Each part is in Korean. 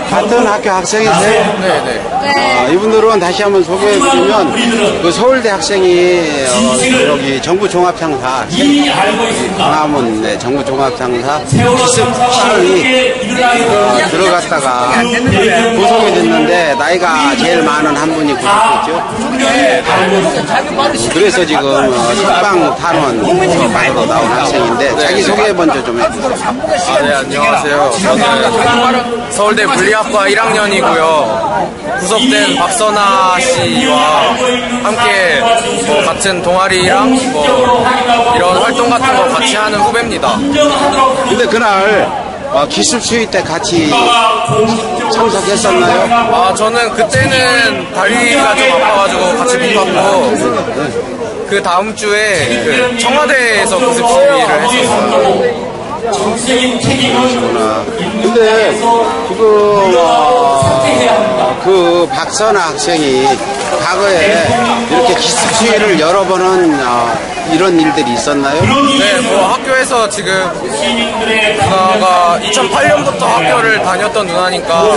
같은 학교 학생이세요? 네네. 이분들은 다시 한번 소개해드리면 그 서울대 학생이 여기 정부종합상사 광화문 정부종합상사 기습 시위 들어갔다가 구속이 됐는데 나이가 제일 많은 한 분이 구속됐죠. 그래서 지금 석방 탄원 받으러 나온 학생인데 자기 소개 먼저 좀 해주세요. 네, 안녕하세요. 저는 서울대 물리학과 1학년이고요. 구속된 박선아 씨와 함께 같은 동아리랑 이런 활동 같은 거 같이 하는 후배입니다. 근데 그날 기습 시위 때 같이 참석했었나요? 저는 그때는 다리가 좀 아파가지고 같이 못 갔고 그 다음 주에 그 청와대에서 기습 시위를 했었어요. 그러시구나. 근데 지금 그 박선아 학생이 과거에 이렇게 기습 시위를 여러 번은 이런 일들이 있었나요? 네, 학교에서 지금 누나가 2008년부터 학교를 다녔던 누나니까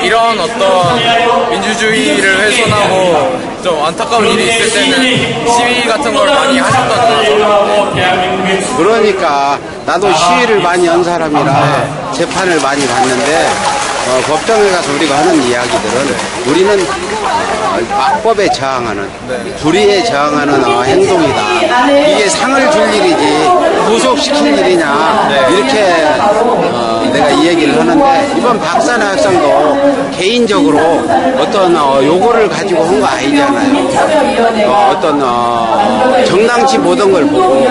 이런 어떤 민주주의를 훼손하고 좀 안타까운 일이 있을 때는 시위 같은 걸 많이 하셨던 누나죠. 그러니까 나도 시위를 많이 연 사람이라 재판을 많이 봤는데 법정에 가서 우리가 하는 이야기들은 우리는 악법에 저항하는 불의에 저항하는 행동이다. 이게 상을 줄 일이지 구속시킬 일이냐 이렇게 내가 이 얘기를 하는데 이번 박선아 학생도 개인적으로 어떤 요구를 가지고 한 거 아니잖아요. 어떤 정당치 못한 걸 보고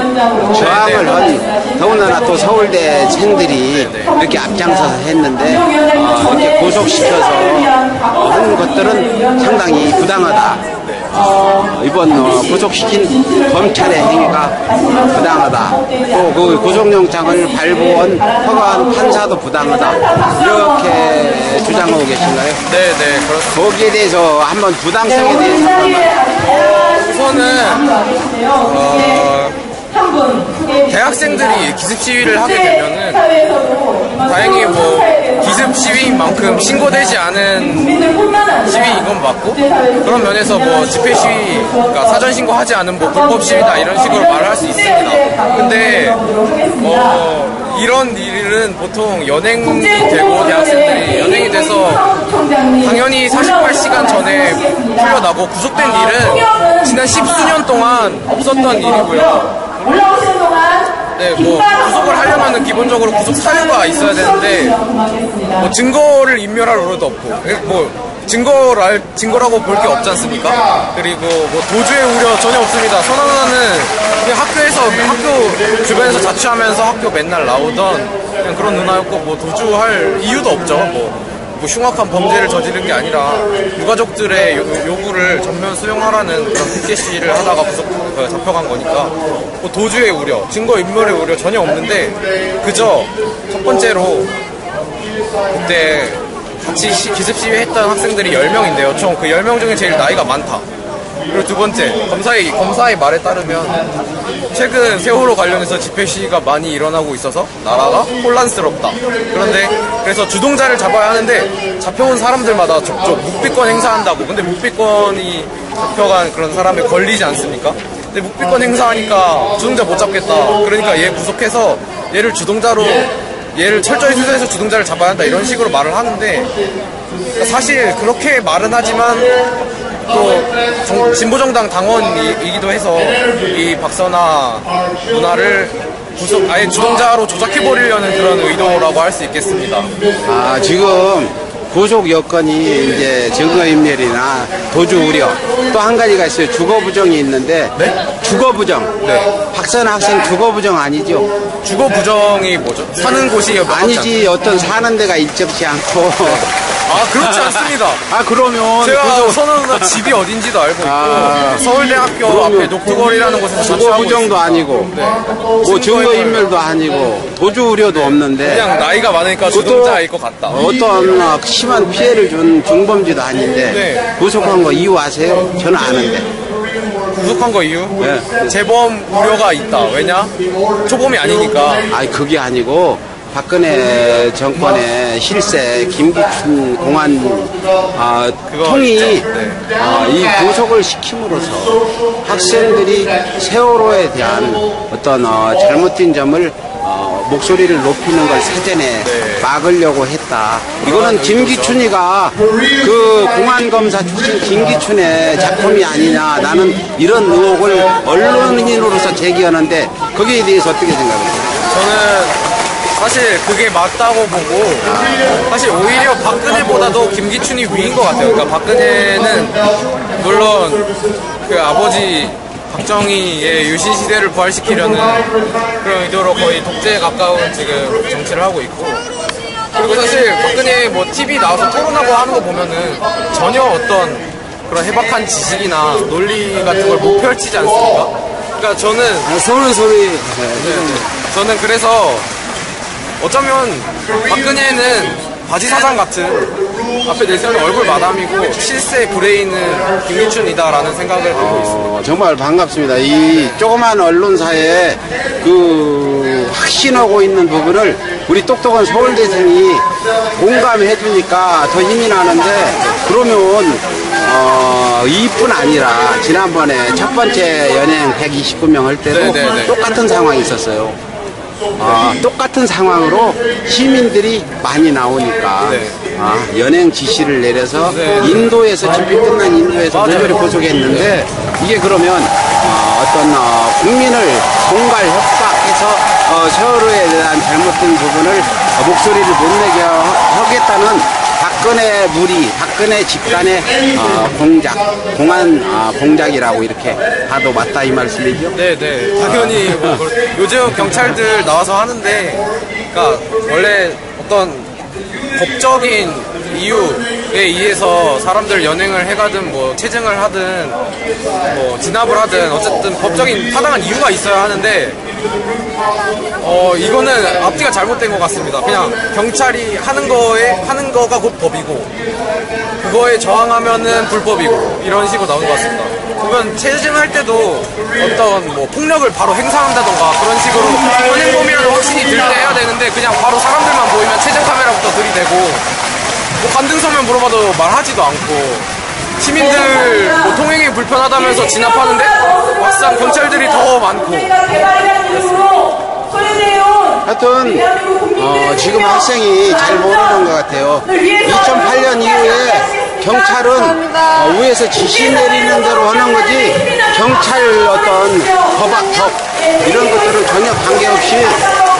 저항을 한 더군다나 또 서울대생들이 이렇게 앞장서서 했는데 이렇게 구속시켜서 한 것들은 상당히 부당하다. 이번 구속시킨 검찰의 행위가 부당하다. 또 그 구속영장을 발부한 허가한 판사도 부당하다. 이렇게 주장하고 계신가요? 네, 그렇습니다. 거기에 대해서 한번 부당성에 대해서 우선은 대학생들이 기습 시위를 하게 되면은 다행히 기습 시위인 만큼 신고되지 않은 시위인 건 맞고 그런 면에서 집회 시위, 그러니까 사전 신고하지 않은 불법 시위다 이런 식으로 말을 할 수 있습니다. 근데 이런 일은 보통 연행이 되고 대학생들이 연행이 돼서 당연히 48시간 전에 풀려나고 구속된 일은 지난 10수년 동안 없었던 일이고요. 네, 구속을 하려면은 기본적으로 구속 사유가 있어야 되는데 증거를 인멸할 의무도 없고 증거라고 볼 게 없지 않습니까? 그리고 도주의 우려 전혀 없습니다. 선아 누나는 그냥 학교 주변에서 자취하면서 학교 맨날 나오던 그냥 그런 누나였고 도주할 이유도 없죠. 흉악한 범죄를 저지른 게 아니라 유가족들의 요구를 전면 수용하라는 그런 피켓 시위를 하다가 잡혀간 거니까 도주의 우려, 증거 인멸의 우려 전혀 없는데 그저 첫 번째로 그때 같이 기습 시위했던 학생들이 10명인데요. 총 그 10명 중에 제일 나이가 많다. 그리고 두 번째, 검사의 말에 따르면 최근 세월호 관련해서 집회 시위가 많이 일어나고 있어서 나라가 혼란스럽다. 그래서 주동자를 잡아야 하는데 잡혀온 사람들마다 족족 묵비권 행사한다고. 근데 묵비권이 잡혀간 그런 사람에 걸리지 않습니까? 근데 묵비권 행사하니까 주동자 못 잡겠다. 그러니까 얘 구속해서 얘를 철저히 수사해서 주동자를 잡아야 한다. 이런 식으로 말을 하는데 사실 그렇게 말은 하지만 또 진보정당 당원이기도 해서 이 박선아 누나를 아예 주동자로 조작해버리려는 그런 의도라고 할 수 있겠습니다. 지금 구속 여건이 이제 증거인멸이나 도주 우려 또 한 가지가 있어요. 주거부정이 있는데 주거부정. 박선아 학생 주거부정 아니죠? 주거부정이 뭐죠? 사는 곳이 아니지. 어떤 사는 데가 일정치 않고 그렇지 않습니다. 그러면 제가 선아 누나 집이 어딘지도 알고 있고 서울대학교 앞에 녹두거리라는 곳에서 주거부정도 아니고 증거인멸도 아니고 도주 우려도 없는데 그냥 나이가 많으니까 주동자일 것 같다. 어떤 심한 피해를 준 중범죄도 아닌데 구속한 거 이유 아세요? 저는 아는데. 구속한 거 이유? 재범 우려가 있다. 왜냐? 초범이 아니니까. 그게 아니고 박근혜 정권의 실세 김기춘 공안 통이 이 구속을 시킴으로써 학생들이 세월호에 대한 어떤 잘못된 점을 목소리를 높이는 걸 사전에 막으려고 했다. 이거는 김기춘이가 그 공안검사 출신 김기춘의 작품이 아니냐. 나는 이런 의혹을 언론인으로서 제기하는데 거기에 대해서 어떻게 생각해요? 저는 사실 그게 맞다고 보고 사실 오히려 박근혜보다도 김기춘이 위인 것 같아요. 그러니까 박근혜는 물론 그 아버지 박정희의 유신 시대를 부활시키려는 그런 의도로 거의 독재에 가까운 지금 정치를 하고 있고, 그리고 사실 박근혜 뭐 TV 나와서 토론하고 하는 거 보면은 전혀 어떤 그런 해박한 지식이나 논리 같은 걸 못 펼치지 않습니까? 그러니까 저는 소리 저는 그래서 어쩌면 박근혜는 바지 사장 같은 앞에 내세우는 얼굴 마담이고 실세 브레인은 김기춘이다라는 생각을 하고 있습니다. 정말 반갑습니다. 이 조그만 언론사에 그 확신하고 있는 부분을 우리 똑똑한 서울대생이 공감해 주니까 더 힘이 나는데, 그러면 이뿐 아니라 지난번에 첫 번째 연행 129명 할 때도 똑같은 상황이 있었어요. 똑같은 상황으로 시민들이 많이 나오니까 연행 지시를 내려서 인도에서 집회 끝난 인도에서 모조리 구속했는데, 이게 그러면 어떤 국민을 공갈 협박해서 세월호에 대한 잘못된 부분을 목소리를 못 내게 하겠다는 박근혜 무리, 박근혜 집단의 공안 공작이라고 이렇게 봐도 맞다 이 말씀이죠? 네네, 당연히 뭐 요즘 경찰들 나와서 하는데, 그러니까 원래 어떤 법적인 이유에 의해서 사람들 연행을 해가든 뭐 체증을 하든 뭐 진압을 하든 어쨌든 법적인 타당한 이유가 있어야 하는데, 이거는 앞뒤가 잘못된 것 같습니다. 그냥 경찰이 하는 거가 곧 법이고 그거에 저항하면은 불법이고 이런 식으로 나오는 것 같습니다. 그러면 체증할 때도 어떤 뭐 폭력을 바로 행사한다던가 그런 식으로 현행범이라는 확신이 들 때 해야 되는데, 그냥 바로 사람들만 보이면 체증 카메라부터 들이대고 뭐 간등서면 물어봐도 말하지도 않고 시민들 뭐 통행이 불편하다면서 진압하는데 막상 경찰들이 더 많고. 하여튼 지금 학생이 잘 모르는 것 같아요. 2008년 이후에 경찰은 위에서 지시 내리는 대로 하는 거지, 경찰 어떤 법학 이런 것들은 전혀 관계없이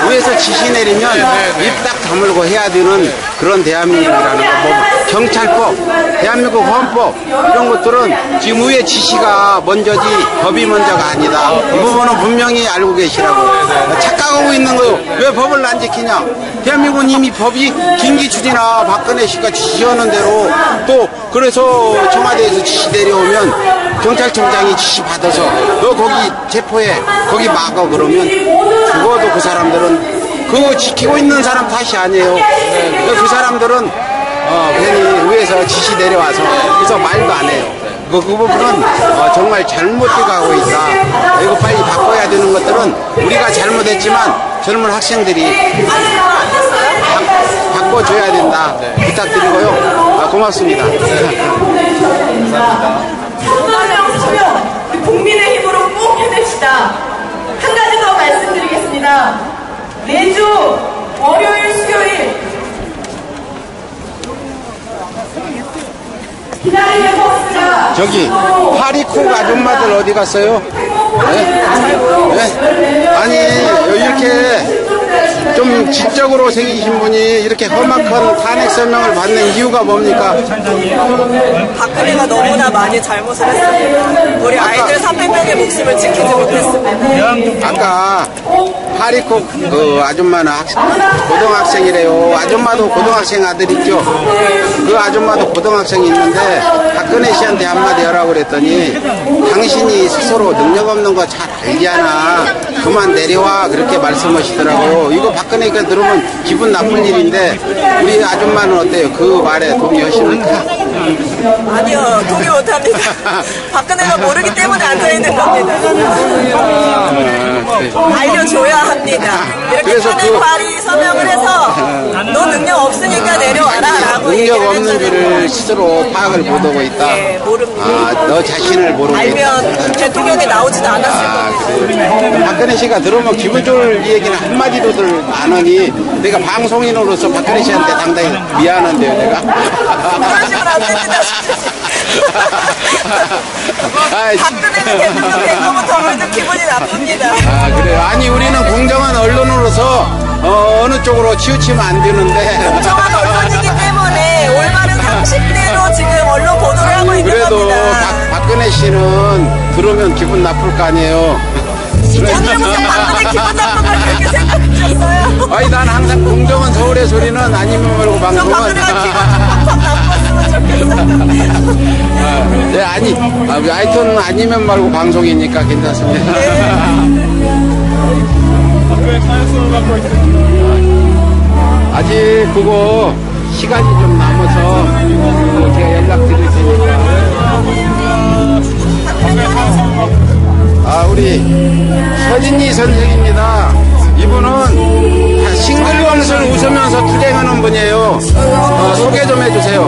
위에서 지시 내리면 입 딱 다물고 해야 되는 그런 대한민국이라는 거. 뭐 경찰법, 대한민국 헌법 이런 것들은 지금 위에 지시가 먼저지 법이 먼저가 아니다. 이 부분은 분명히 알고 계시라고. 착각하고 있는 거요. 왜 법을 안 지키냐? 대한민국은 이미 법이 김기춘이나 박근혜 씨가 지시하는 대로, 또 그래서 청와대에서 지시 내려오면 경찰청장이 지시 받아서 너 거기 체포해, 거기 막아 그러면 죽어도 그 사람들은 그거 지키고 있는 사람 탓이 아니에요. 그 사람들은 괜히 위에서 지시 내려와서 그래서 말도 안 해요. 그 부분은 정말 잘못돼 가고 있다. 이거 빨리 바꿔야 되는 것들은 우리가 잘못했지만 젊은 학생들이 바꿔줘야 된다. 부탁드리고요. 고맙습니다. 우리 국민의힘으로 꼭 해냅시다. 한 가지 더 말씀드리겠습니다. 매주 월요일, 수요일 기다리는 버스가 저기 파리콕 아줌마들 어디 갔어요? 네? 아니 이렇게 좀 지적으로 생기신 분이 이렇게 험악한 탄핵 설명을 받는 이유가 뭡니까? 박근혜가 너무나 많이 잘못을 했습니다. 우리 아이들 300명의 목숨을 지키지 못했습니다. 아까 파리콕 그 아줌마는 고등학생이래요. 아줌마도 고등학생 아들 있죠? 그 아줌마도 고등학생이 있는데 박근혜 씨한테 한마디 하라고 그랬더니 당신이 스스로 능력 없는 거 잘 알잖아. 그만 내려와 그렇게 말씀하시더라고요. 이거 박근혜가 들으면 기분 나쁜 일인데 우리 아줌마는 어때요? 그 말에 동의하십니까? 아니요, 동의 못합니다. 박근혜가 모르기 때문에 앉아있는 겁니다. 알려줘야 합니다. 이렇게 그래서 하는 발의 서명을 해서 너 능력 없으니까 내려와라 라고 능력 얘기를 없는 줄을 스스로 파악을 못하고 있다. 네, 모릅니다. 너 자신을 모르고 있다. 알면 대통령에 나오지도 않았을 겁니다. 그래요. 박근혜 씨가 들으면 기분 좋을 얘기는 한마디로들 안 하니 내가 방송인으로서 박근혜 씨한테 상당히 미안한데요, 내가. 그러시면 안 됩니다. 박근혜는 대통령 된 거부터 먼저 기분이 나쁩니다. 그래요. 아니, 우리는 공정한 언론으로서 어느 쪽으로 치우치면 안 되는데. 공정한 언론이기 때문에 올바른 상식대로 지금 언론 보도를 하고 있는 그래도 겁니다. 박근혜 씨는 들으면 기분 나쁠 거 아니에요. 오늘부터 박근혜 기분 나쁜 걸 그렇게 생각하셨어요? 아니, 난 항상 공정한 서울의 소리는 아니면 말고 저 방송은. 박근혜가 기분 나빴으면 좋겠어요. 네, 아니, 하여튼 아니면 말고 방송이니까 괜찮습니다. 아직 그거 시간이 좀 남아서 제가 연락드릴 테니까. 우리 서진희 선생입니다. 이분은 싱글벙글 웃으면서 투쟁하는 분이에요. 소개 좀 해주세요.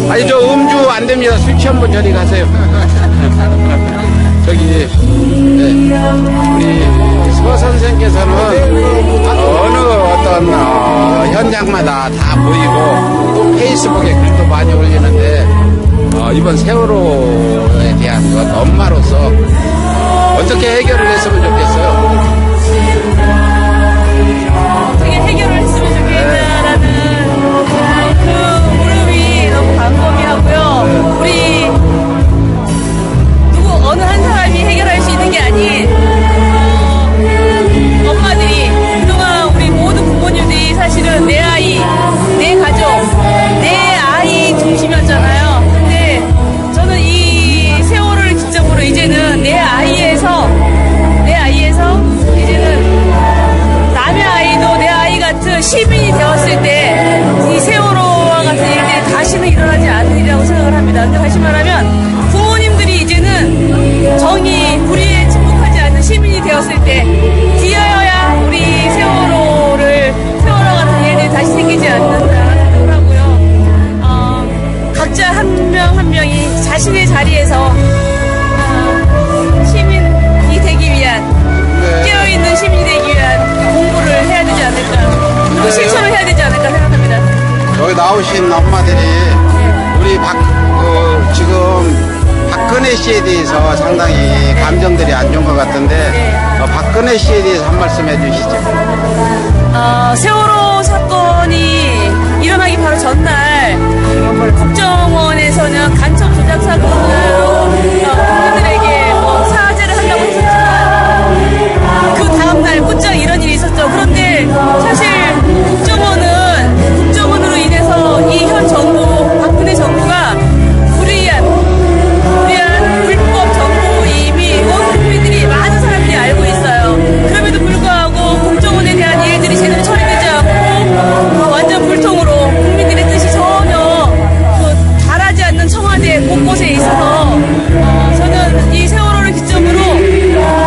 아니, 저 음주 안 됩니다. 술 취한 분 저리 가세요. 저기, 네. 우리 서 선생께서는 어느 어떤 현장마다 다 보이고 또 페이스북에 글도 많이 올리는데 이번 세월호에 대한 엄마로서 어떻게 해결을 했으면 좋겠어요? 어떻게 해결을 했으면 좋겠다라는 그 물음이 너무 광범위하고요. 우리 누구 어느 한 사람이 해결할 수 있는 게 아닌 엄마들이 그동안 우리 모든 부모님들이 사실은 내 아이, 내 가족, 내 아이 중심이었잖아요. 근데 저는 이 세월호를 기점으로 이제는 내 아이에서 이제는 남의 아이도 내 아이 같은 시민이 되었을 때 이 세월호와 같은 일들이 다시는 일어나지 않는 일이라고 생각을 합니다. 근데 다시 말하면 부모님들이 이제는 정의, 불의에 침묵하지 않는 시민이 되었을 때 뒤어야 우리 세월호와 같은 일들이 다시 생기지 않는다 생각을 하고요. 각자 한 명 한 명이 자신의 자리에서 시민이 되기 위한 깨어있는 시민이 되기 위한 공부를 해야 되지 않을까, 또 실천을 해야 되지 않을까 생각합니다. 여기 나오신 엄마들이 우리 지금 박근혜 씨에 대해서 상당히 감정들이 안 좋은 것 같은데 박근혜 씨에 대해서 한 말씀 해주시죠. 세월호 사건이 일어나기 바로 전날 국정원에서는 간첩 조작 사건으로 국민들에게 사죄를 한다고 했었지만 그 다음날 곧장 이런 일이 있었죠. 그런데 사실 국정원으로 인해서 이 현 정부, 박근혜 정부가 불이한 불법 정보임이 온 국민들이 많은 사람들이 알고 있어요. 그럼에도 불구하고 국정원에 대한 일들이 제대로 처리되지 않고 완전 불통으로 국민들의 뜻이 전혀 바라지 않는 청와대 곳곳에 있어서 저는 이 세월호를 기점으로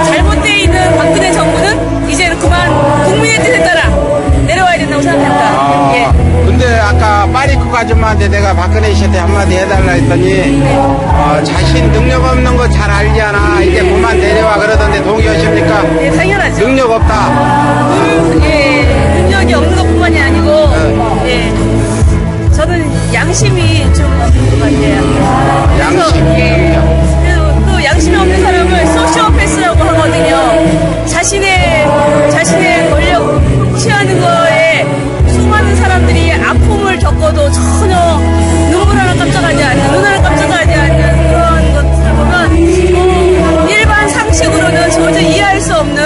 잘못되어 있는 박근혜 정부는 이제는 그만 국민의 뜻에 따라 내려와야 된다고 생각합니다. 예. 근데 아까 파리쿡 아줌마한테 내가 박근혜 씨한테 한마디 해달라 했더니 자신 능력 없는 거 잘 알잖아. 이제 그만 내려와 그러던데 동의하십니까? 예, 당연하죠. 능력 없다. 예, 능력이 없는 것뿐만이 아니고 예, 저는 양심이 좀 없는 것 같아요. 양심. 예, 그리고 또 양심이 없는 사람을 소시오패스라고 하거든요. 자신의 권력 취하는 거에 수많은 사람들이 아픔을 겪어도 전혀 눈물 하나 깜짝하지 않는, 눈 하나 깜짝하지 않는 그런 것들을 보면 일반 상식으로는 전혀 이해할 수 없는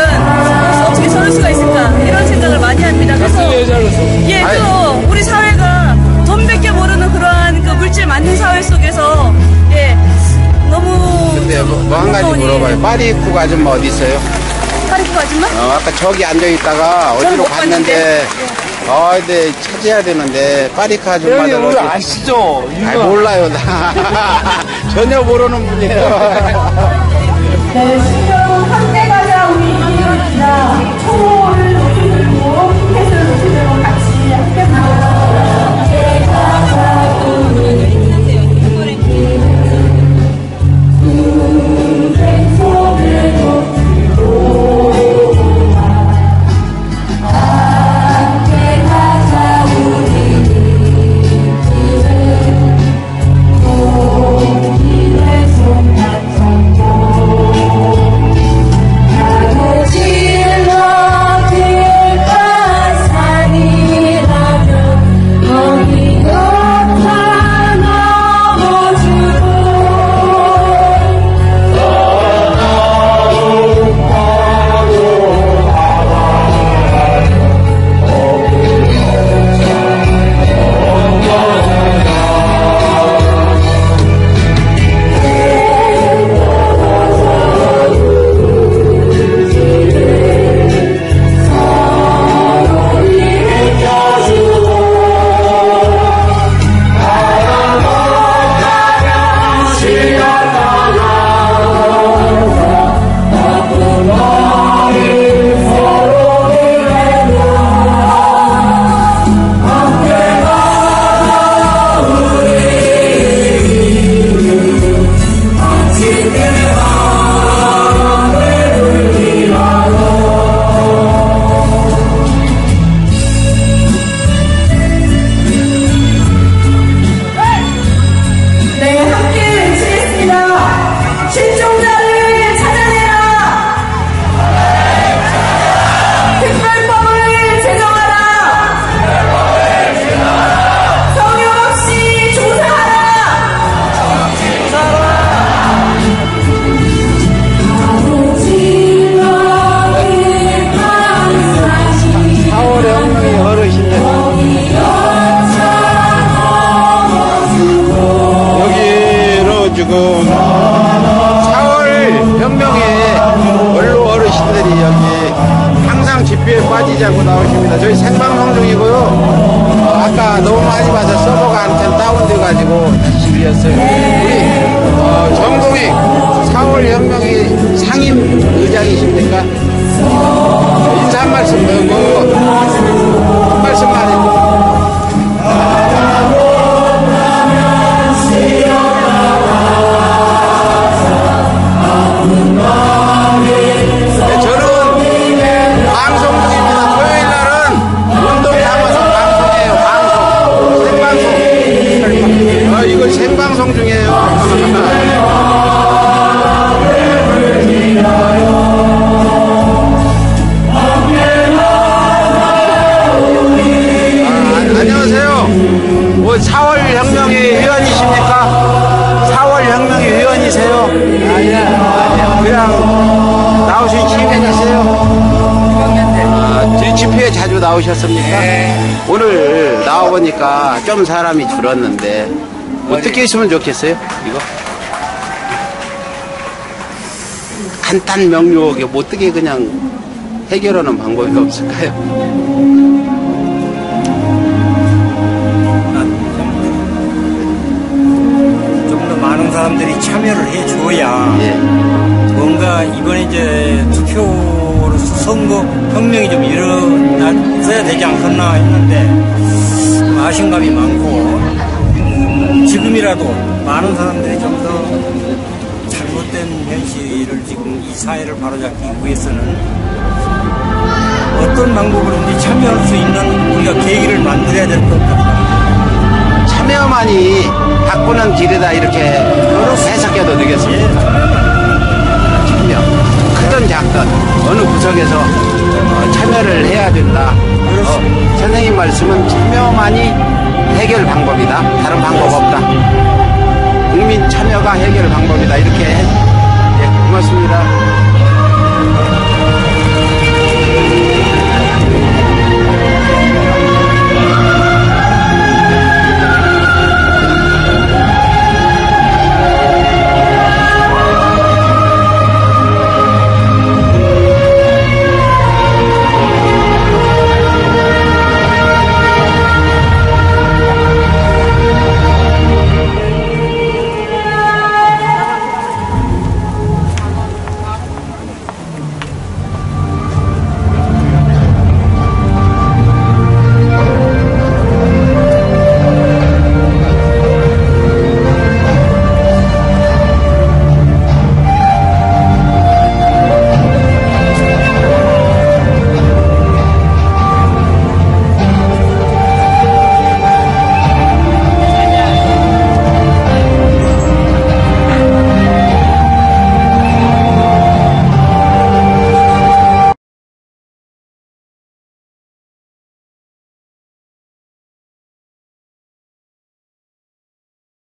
어떻게 저럴 수가 있을까 이런 생각을 많이 합니다. 그래서 예, 또 우리 사회가 돈밖에 모르는 그러한 그 물질 만든 사회 속에서 예, 너무 근데 뭐 한 가지 물어봐요. 파리쿡 아줌마 어디 있어요? 파리쿡 아줌마? 아까 저기 앉아있다가 저는 어디로 못 갔는데 아, 근데 찾아야 되는데 파리카 아줌마들 우리 아시죠? 아, 몰라요. 나 전혀 모르는 분이에요. 네, 신경 함께 가자 우리 이기입니다. 초를 높이 들고 피켓을 높이 들고 같이 함께 지금 4월 혁명에 원로 어르신들이 여기 항상 집회에 빠지지 않고 나오십니다. 저희 생방송 중이고요. 아까 너무 많이 봐서 서버가 한참 다운돼가지고 다시 비었어요. 우리 정동익 4월 혁명의 상임 의장이십니까? 인사 한 말씀 한 말씀만 해주세요. 생방송 중이에요. 안녕하세요. 뭐 4월 혁명의 위원이십니까? 4월 혁명의 위원이세요? 아니요. 그냥 나오신 시민이세요? 집회에 자주 나오셨습니까? 네. 오늘 나와보니까 좀 사람이 줄었는데 어떻게 했으면 좋겠어요? 이거 간단 명료하게 어떻게 그냥 해결하는 방법이 없을까요? 좀 더 많은 사람들이 참여를 해줘야 예. 뭔가 이번에 이제 투표로서 선거 혁명이 좀 일어나야 되지 않겠나 했는데 아쉬움감이 많고 지금이라도 많은 사람들이 좀 더 잘못된 현실을 지금 이 사회를 바로잡기 위해서는 어떤 방법으로든지 참여할 수 있는 우리가 계기를 만들어야 될 것 같다. 참여만이 바꾸는 길이다 이렇게 해석해도 되겠습니다. 참여 크든 작든 어느 구석에서 참여를 해야 된다. 선생님 말씀은 참여만이 해결 방법이다. 다른 방법 없다. 국민 참여가 해결 방법이다. 이렇게 고맙습니다.